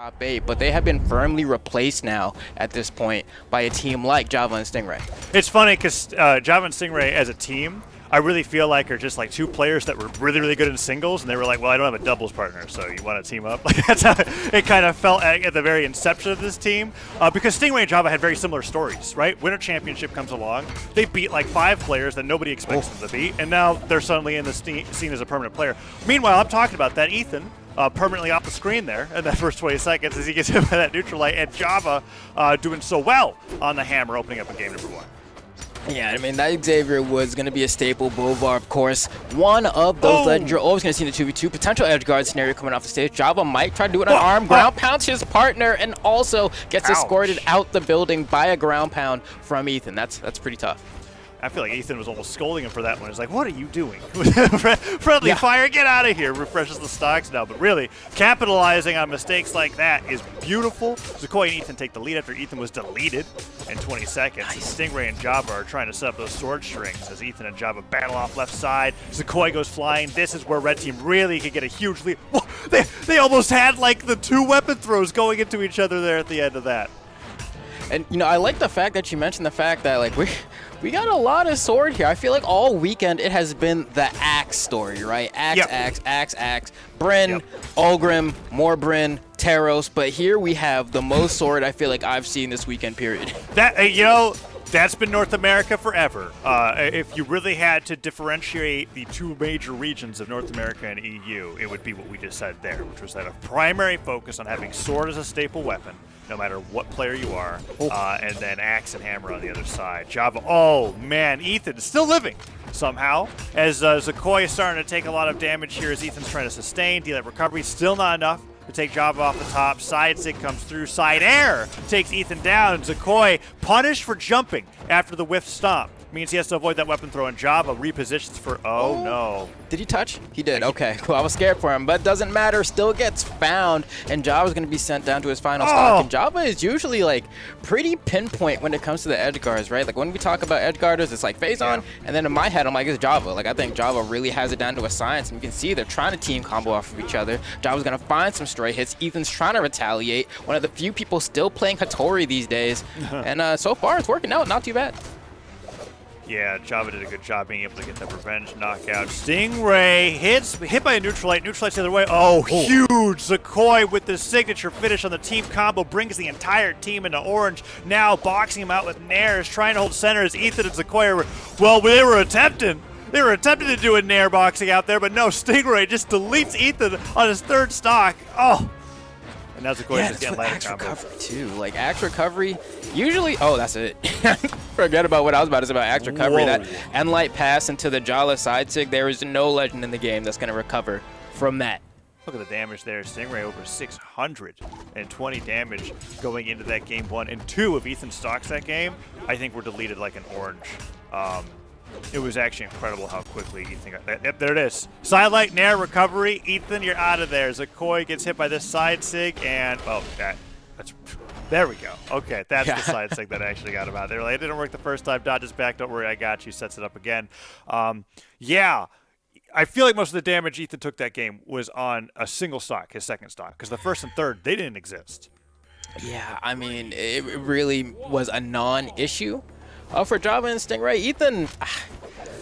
top 8, but they have been firmly replaced now at this point by a team like Java and Stingray. It's funny because Java and Stingray as a team, I really feel like are just like two players that were really, really good in singles, and they were like, well, I don't have a doubles partner, so you want to team up? Like that's how it kind of felt at the very inception of this team, because Stingray and Java had very similar stories, right? Winter Championship comes along, they beat like 5 players that nobody expects them to beat, and now they're suddenly in the scene as a permanent player. Meanwhile, I'm talking about that Ethan, permanently off the screen there in that first 20 seconds as he gets hit by that neutral light, and Java doing so well on the hammer, opening up in game number 1. Yeah, I mean, that Xavier was going to be a staple. Bovar, of course, one of those legends you're always going to see in the 2v2. Potential edge guard scenario coming off the stage. Java might try to do it on arm. Ground pounds his partner and also gets escorted out the building by a ground pound from Ethan. That's pretty tough. I feel like Ethan was almost scolding him for that one. He's like, what are you doing? Friendly fire, get out of here. Refreshes the stocks now. But really, capitalizing on mistakes like that is beautiful. Zacoi and Ethan take the lead after Ethan was deleted in 20 seconds. Nice. Stingray and Java are trying to set up those sword strings as Ethan and Java battle off left side. Zacoi goes flying. This is where Red Team really could get a huge lead. Whoa, they almost had like the 2 weapon throws going into each other there at the end of that. And, you know, I like the fact that you mentioned the fact that, like, we got a lot of sword here. I feel like all weekend it has been the axe story, right? Axe. Brynn, Ulgrim, more Brynn, Taros. But here we have the most sword I feel like I've seen this weekend, period. That, you know, that's been North America forever. If you really had to differentiate the 2 major regions of North America and EU, it would be what we just said there, which was that a primary focus on having sword as a staple weapon, no matter what player you are, and then axe and hammer on the other side. Java, oh man, Ethan is still living somehow, as Zacoi is starting to take a lot of damage here as Ethan's trying to sustain, deal at recovery, still not enough to take Java off the top. Side sig comes through, side air takes Ethan down. Zacoi punished for jumping after the whiff stomp. Means he has to avoid that weapon throw, and Java repositions for, oh no. Did he touch? He did, okay. Cool, I was scared for him, but doesn't matter, still gets found, and Java's gonna be sent down to his final stock, and Java is usually like pretty pinpoint when it comes to the edge guards, right? Like when we talk about edge guarders, it's like phase on, and then in my head, I'm like, it's Java. Like I think Java really has it down to a science, and you can see they're trying to team combo off of each other. Java's gonna find some stray hits. Ethan's trying to retaliate. One of the few people still playing Hattori these days, and so far it's working out, not too bad. Yeah, Java did a good job being able to get that revenge knockout. Stingray hit by a neutral light. Neutral light's the other way. Oh, huge! Zacoi with the signature finish on the team combo brings the entire team into orange. Now boxing him out with nairs, trying to hold center as Ethan and Zacoi are, well, they were attempting. They were attempting to do a nair boxing out there, but no, Stingray just deletes Ethan on his 3rd stock. Oh. And now Zacoi just getting lighter combos. Recovery too. Like axe recovery, usually, oh, that's it. Forget about what I was about to say about axe recovery. That end light pass into the Jala side sig, there is no legend in the game that's going to recover from that. Look at the damage there. Stingray over 620 damage going into that game 1. And 2 of Ethan's stocks that game, I think, were deleted like an orange. It was actually incredible how quickly Ethan got that. Yep, there it is. Sidelight, nair, recovery. Ethan, you're out of there. Zacoi gets hit by this side sig, and, oh, that's there we go. Okay, that's the side sig that actually got him out there. Like, it didn't work the first time. Dodges back. Don't worry, I got you. Sets it up again. Yeah. I feel like most of the damage Ethan took that game was on a single stock, his 2nd stock, because the 1st and 3rd, they didn't exist. Yeah, I mean, it really was a non-issue. For Java and Stingray, Ethan,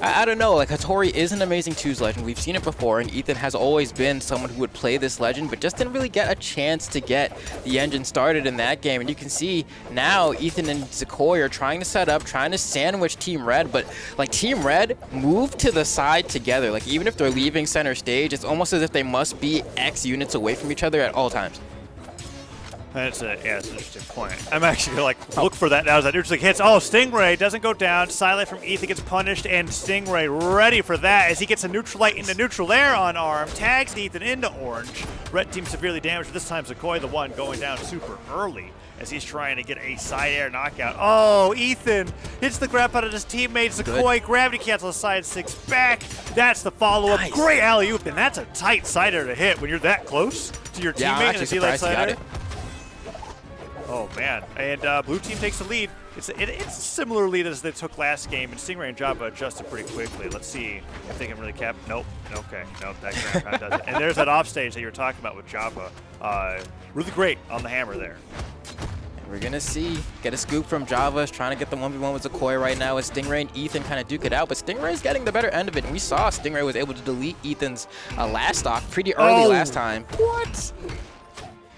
I don't know, like Hattori is an amazing 2s legend. We've seen it before, and Ethan has always been someone who would play this legend, but just didn't really get a chance to get the engine started in that game. And you can see now Ethan and Zacoi are trying to set up, trying to sandwich Team Red, but like Team Red moved to the side together. Like even if they're leaving center stage, it's almost as if they must be X units away from each other at all times. That's an interesting point. I'm actually going to look for that now as that neutral hits. Oh, Stingray doesn't go down. Silent from Ethan gets punished, and Stingray ready for that as he gets a neutral light into neutral air on arm. Tags Ethan into orange. Red team severely damaged. This time Zacoi the one going down super early as he's trying to get a side air knockout. Oh, Ethan hits the grab out of his teammate. Zacoi gravity cancels side 6 back. That's the follow-up. Nice. Great alley-oop, and that's a tight side air to hit when you're that close to your teammate and see that side air. Oh, man. And blue team takes the lead. It's a similar lead as they took last game, and Stingray and Java adjusted pretty quickly. Let's see if they can really cap. Nope. Okay. Nope. That ground pound does it. And there's that offstage that you were talking about with Java. Really great on the hammer there. We're going to get a scoop from Java. Is trying to get the 1v1 with Zacoi right now as Stingray and Ethan kind of duke it out. But Stingray's getting the better end of it. And we saw Stingray was able to delete Ethan's last stock pretty early last time. What?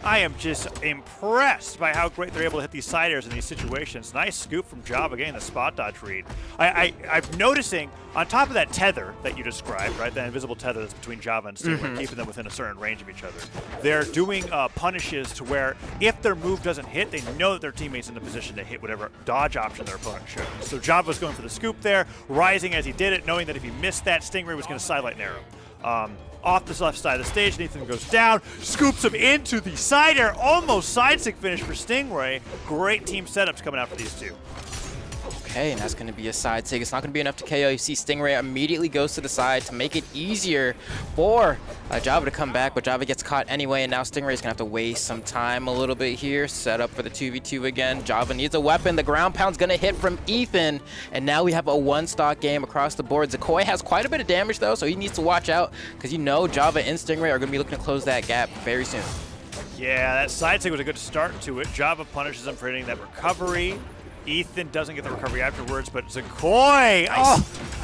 I am just impressed by how great they're able to hit these side airs in these situations. Nice scoop from Java getting the spot dodge read. I'm noticing on top of that tether that you described, right, that invisible tether that's between Java and Stingray, keeping them within a certain range of each other. They're doing punishes to where if their move doesn't hit, they know that their teammate's in the position to hit whatever dodge option their opponent should. So Java's going for the scoop there, rising as he did it, knowing that if he missed that, Stingray was going to sidelight narrow. Off the left side of the stage, Ethan goes down, scoops him into the side air, almost side stick finish for Stingray. Great team setups coming out for these two. Okay, and that's going to be a side sig. It's not going to be enough to KO. You see Stingray immediately goes to the side to make it easier for Java to come back, but Java gets caught anyway, and now Stingray's going to have to waste some time a little bit here. Set up for the 2v2 again. Java needs a weapon. The ground pound's going to hit from Ethan, and now we have a one-stock game across the board. Zacoi has quite a bit of damage, though, so he needs to watch out, because you know Java and Stingray are going to be looking to close that gap very soon. Yeah, that side sig was a good start to it. Java punishes him for hitting that recovery. Ethan doesn't get the recovery afterwards, but Zacoi,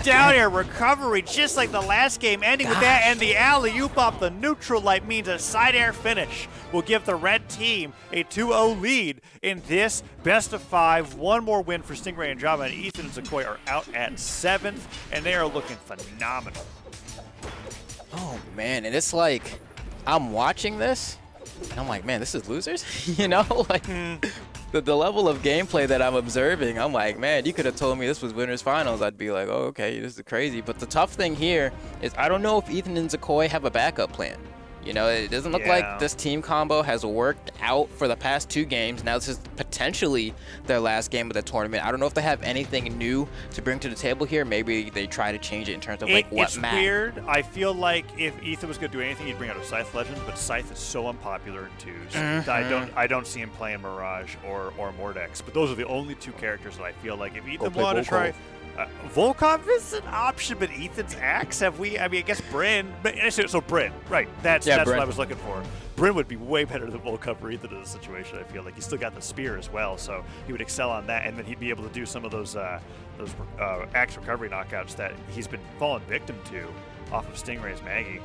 down air recovery, just like the last game, ending with that, and the alley-oop off the neutral light means a side air finish will give the red team a 2-0 lead in this best of 5. One more win for Stingray and Java, and Ethan and Zacoi are out at 7th, and they are looking phenomenal. Oh, man, and it's like, I'm watching this, and I'm like, man, this is losers, you know? Like, the level of gameplay that I'm observing, I'm like, man, you could have told me this was winners finals. I'd be like, oh, okay, this is crazy. But the tough thing here is I don't know if Ethan and Zacoi have a backup plan. You know, it doesn't look like this team combo has worked out for the past 2 games. Now this is potentially their last game of the tournament. I don't know if they have anything new to bring to the table here. Maybe they try to change it in terms of like what map. It's weird. I feel like if Ethan was going to do anything, he'd bring out a Scythe Legends, but Scythe is so unpopular in 2s. I don't see him playing Mirage or Mordex. But those are the only 2 characters that I feel like if Ethan wanted to try. Volkov is an option, but Ethan's Axe, I guess Brynn. So Brynn, right. That's Brynn. what I was looking for. Brynn would be way better than Volkov or Ethan in this situation, I feel like. He's still got the spear as well, so he would excel on that, and then he'd be able to do some of those Axe recovery knockouts that he's been falling victim to off of Stingray's Maggie.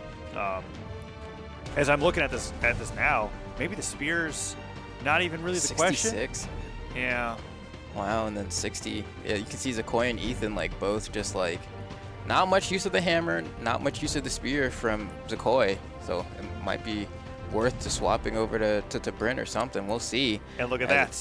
As I'm looking at this now, maybe the spear's not even really the question. 66. Yeah. Wow, and then 60. Yeah, you can see Zacoi and Ethan like both just like not much use of the hammer, not much use of the spear from Zacoi. So it might be worth to swapping over to Brynn or something. We'll see. And look at that.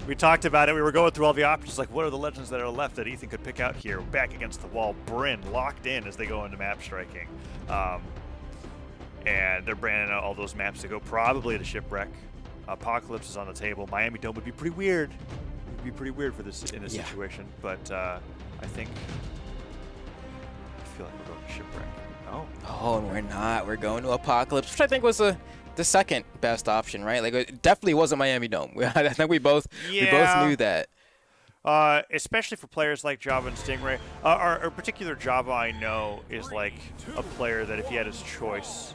We talked about it. We were going through all the options. Like, what are the legends that are left that Ethan could pick out here? Back against the wall. Brynn locked in as they go into map striking. And they're branding out all those maps to go probably to Shipwreck. Apocalypse is on the table. Miami Dome would be pretty weird. Be pretty weird for this in this situation, but I feel like we're going to Shipwreck. Oh, and we're not. We're going to Apocalypse, which I think was the second best option, right? Like it definitely wasn't Miami Dome. I think we both knew that. Especially for players like Java and Stingray. Our particular Java I know is like a player that if he had his choice,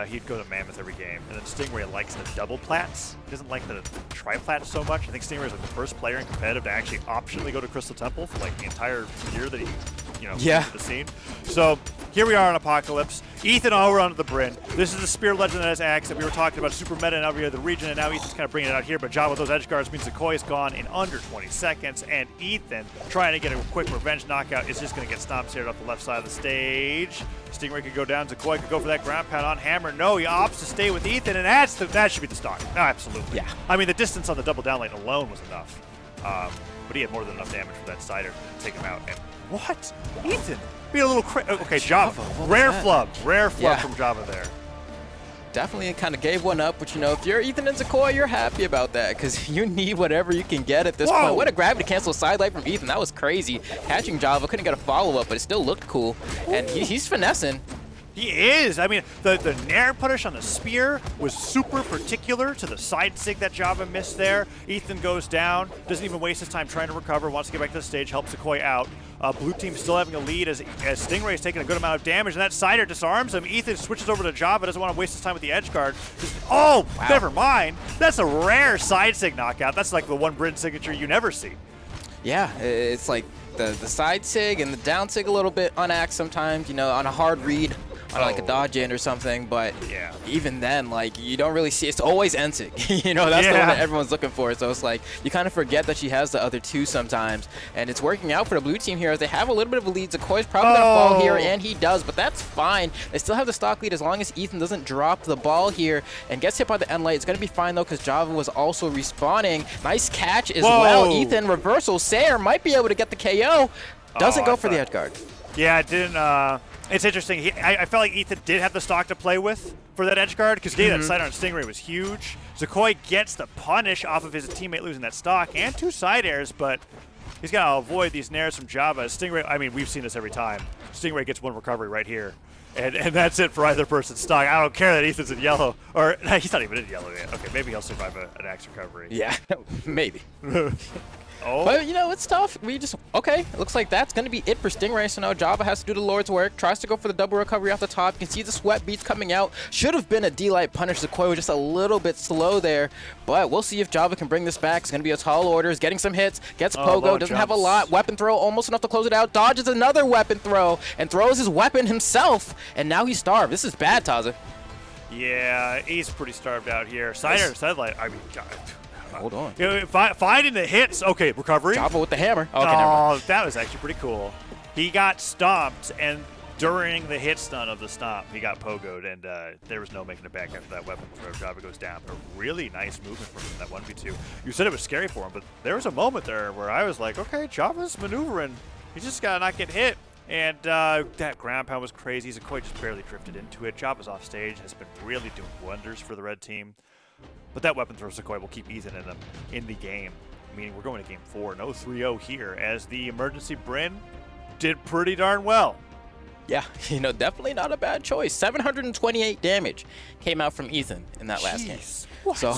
he'd go to Mammoth every game. And then Stingray likes the double plats. He doesn't like the tri-plats so much. I think Stingray is like the first player in competitive to actually optionally go to Crystal Temple for like the entire year that he, came to the scene. So here we are on Apocalypse. Ethan over onto the Brynn. This is the Spear Legend that has Axe that we were talking about, super meta in every other region, and now Ethan's kind of bringing it out here, but Java with those edge guards means Zacoi is gone in under 20 seconds, and Ethan, trying to get a quick revenge knockout, is just going to get stomped here off the left side of the stage. Stingray could go down, Zacoi could go for that ground pound on Hammer. No, he opts to stay with Ethan, and that should be the stock. No, absolutely. Yeah. I mean, the distance on the double down lane alone was enough, but he had more than enough damage for that sider to take him out. And what? Ethan? Be a little okay, Java. Rare flub from Java there. Definitely kind of gave one up, but if you're Ethan and Zacoi, you're happy about that because you need whatever you can get at this point. What a gravity cancel sidelight from Ethan. That was crazy. Catching Java, couldn't get a follow-up, but it still looked cool. And he's finessing. He is. I mean, the Nair punish on the spear was super particular to the side sig that Java missed there. Ethan goes down, doesn't even waste his time trying to recover, wants to get back to the stage, helps Zacoi out. Blue team still having a lead as Stingray is taking a good amount of damage, and that Cider disarms him. Ethan switches over to Java, doesn't want to waste his time with the edge guard. Oh, wow. Never mind. That's a rare side sig knockout. That's like the one Brynn signature you never see. Yeah, it's like the side sig and the down sig a little bit unaxed sometimes, you know, on a hard read. On like a dodge in or something, but yeah. Even then, like, you don't really see, it's always NSIG. You know, that's the one that everyone's looking for. So it's like, you kind of forget that she has the other two sometimes. And it's working out for the blue team here as they have a little bit of a lead. Zacoi's probably going to fall here, and he does, but that's fine. They still have the stock lead as long as Ethan doesn't drop the ball here and gets hit by the end light. It's going to be fine, though, because Java was also respawning. Nice catch as well. Ethan, reversal. Sayer might be able to get the KO. Doesn't go for the edge guard. Yeah, it didn't. It's interesting. I felt like Ethan did have the stock to play with for that edge guard because getting that side on Stingray was huge. Zacoi gets the punish off of his teammate losing that stock and 2 side airs, but he's got to avoid these nairs from Java. Stingray, I mean, we've seen this every time. Stingray gets 1 recovery right here, and that's it for either person's stock. I don't care that Ethan's in yellow, or he's not even in yellow yet. Okay, maybe he'll survive an axe recovery. Yeah, maybe. Oh. But, you know, it's tough. Okay, it looks like that's going to be it for Stingray. So now Java has to do the Lord's work. Tries to go for the double recovery off the top. You can see the sweat beads coming out. Should have been a D-Light punish. Zacoi was just a little bit slow there. But we'll see if Java can bring this back. It's going to be a tall order. He's getting some hits. Gets Pogo. Doesn't have a lot. Weapon throw almost enough to close it out. Dodges another weapon throw and throws his weapon himself. And now he's starved. This is bad, Taza. Yeah, he's pretty starved out here. Sidelight, I mean, God. Hold on. You know, finding the hits. Okay, recovery. Java with the hammer. Okay, oh, that was actually pretty cool. He got stomped, and during the hit stun of the stomp, he got pogoed, and there was no making it back after that weapon throw. Java goes down. A really nice movement from him, that 1v2. You said it was scary for him, but there was a moment there where I was like, okay, Java's maneuvering. He just got to not get hit. And that ground pound was crazy. Zacoi just barely drifted into it. Java's off stage, has been really doing wonders for the red team. But that weapon throw Zacoi will keep Ethan in the game, meaning we're going to game 4. No 3-0 here, as the emergency Brynn did pretty darn well. Yeah, you know, definitely not a bad choice. 728 damage came out from Ethan in that last game. What? So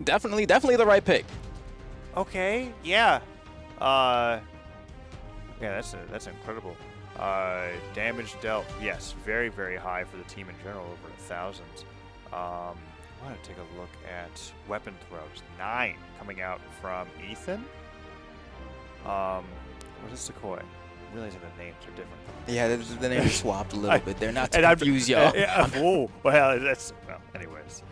definitely the right pick. Okay, yeah. Yeah, that's incredible. Damage dealt, yes, very, very high for the team in general, over 1,000. I want to take a look at weapon throws. 9 coming out from Ethan. What is Zacoi? I'm realizing the names are different. Yeah, the names are swapped a little bit. They're not to confuse y'all. Oh, well, anyways.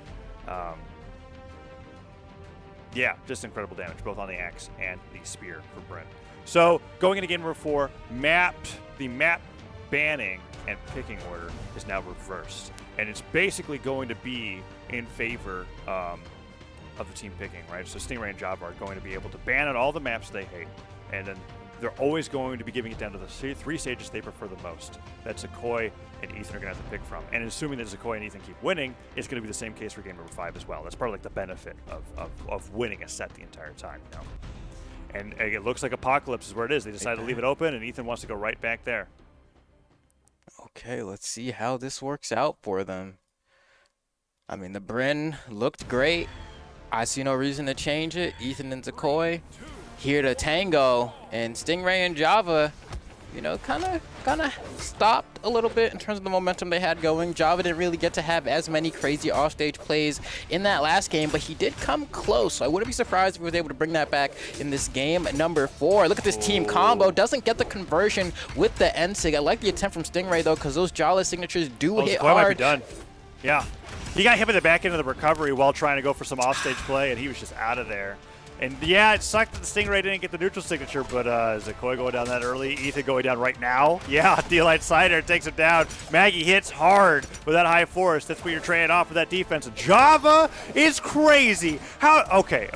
Yeah, just incredible damage, both on the axe and the spear for Brynn. So, going into game number 4, the map banning and picking order is now reversed. And it's basically going to be in favor of the team picking, right? So Stingray and Java are going to be able to ban on all the maps they hate. And then they're always going to be giving it down to the 3 stages they prefer the most. That Zacoi and Ethan are going to have to pick from. And assuming that Zacoi and Ethan keep winning, it's going to be the same case for game number 5 as well. That's part of like the benefit of winning a set the entire time, you know? And it looks like Apocalypse is where it is. They decided to leave it open, and Ethan wants to go right back there. Okay, let's see how this works out for them. I mean, the Brynn looked great. I see no reason to change it. Ethan and Zacoi here to tango, and Stingray and Java, you know, kind of stopped a little bit in terms of the momentum they had going. Java didn't really get to have as many crazy offstage plays in that last game, but he did come close. So I wouldn't be surprised if he was able to bring that back in this game number 4. Look at this team combo. Doesn't get the conversion with the NSIG. I like the attempt from Stingray, though, because those Jala signatures do hit hard. Might be done. Yeah. He got hit in the back end of the recovery while trying to go for some offstage play, and he was just out of there. And yeah, it sucked that the Stingray didn't get the neutral signature, but Zacoi going down that early, Ethan going down right now. Yeah, D-Light Cider takes him down. Maggie hits hard with that high force. That's what you're trading off with that defense. Java is crazy. How? Okay.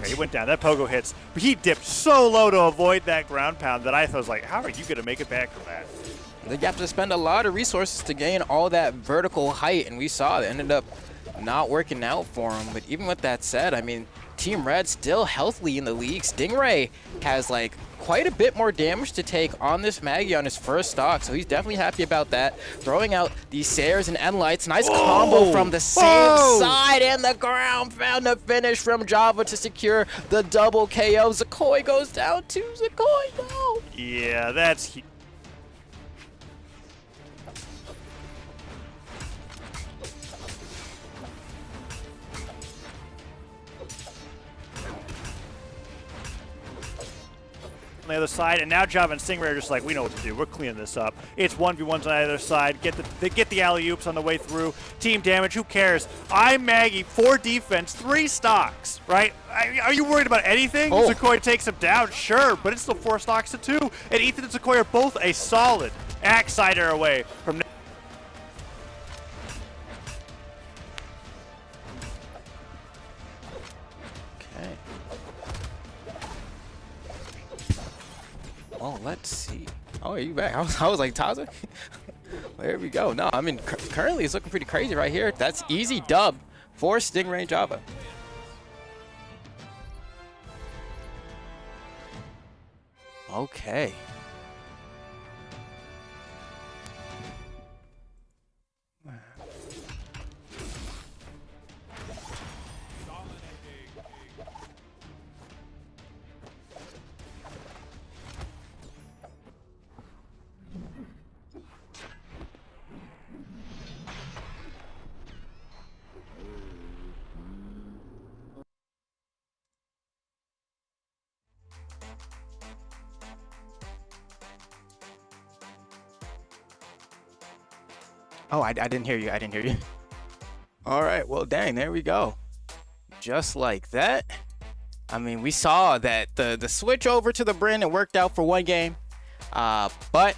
He went down. That pogo hits, but he dipped so low to avoid that ground pound that I was like, how are you going to make it back from that? They have to spend a lot of resources to gain all that vertical height, and we saw it ended up not working out for him. But even with that said, I mean, Team Red still healthily in the league. Stingray has like quite a bit more damage to take on this Maggie on his first stock, so he's definitely happy about that. Throwing out the Sayers and N-Lights. Nice combo from the same side, and the ground found a finish from Java to secure the double KO. Zacoi goes down to Zacoi, no! Yeah, that's... on the other side, and now Java and Stingray are just like, we know what to do. We're cleaning this up. It's 1v1s on the other side. They get the alley-oops on the way through. Team damage, who cares? I'm Maggie, 4 defense, 3 stocks, right? Are you worried about anything? Oh. Zacoi takes him down, sure, but it's still 4 stocks to 2. And Ethan and Zacoi are both a solid axe side air away from... Okay. Oh, let's see. Oh, are you back? I was like, Taza? There we go. No, I mean, currently it's looking pretty crazy right here. That's easy dub for Stingray and Java. Okay. Oh, I didn't hear you. I didn't hear you. All right. Well, dang, there we go. Just like that. I mean, we saw that the switch over to the Brynn, it worked out for one game. But